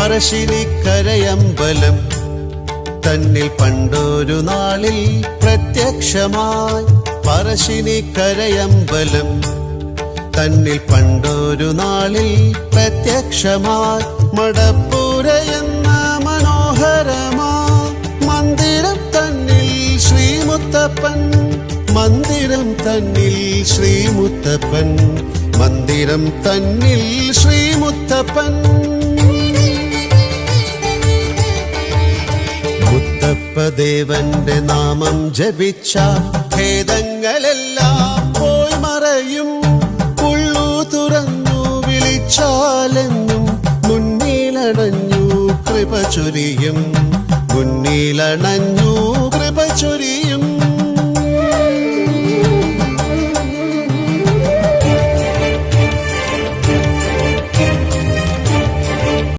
പറശ്ശിനിക്കരയമ്പലം തന്നിൽ പണ്ടൊരു നാളിൽ പ്രത്യക്ഷമായി. പറശ്ശിനിക്കരയമ്പലം തന്നിൽ പണ്ടൊരു നാളിൽ പ്രത്യക്ഷമായി. മടപ്പുരയെന്ന മനോഹരമാ മന്ദിരം തന്നിൽ ശ്രീമുത്തപ്പൻ, മന്ദിരം തന്നിൽ ശ്രീമുത്തപ്പൻ, മന്ദിരം തന്നിൽ ശ്രീമുത്തപ്പൻ. മുത്തപ്പദേവന്റെ നാമം ജപിച്ച ഭേദങ്ങളെല്ലാം പോയി മറയും. ഉള്ളു തുറന്നു വിളിച്ചാലെന്നും മുന്നിലണഞ്ഞു കൃപ ചൊരിയും, മുന്നിലണഞ്ഞു കൃപ ചൊരിയും.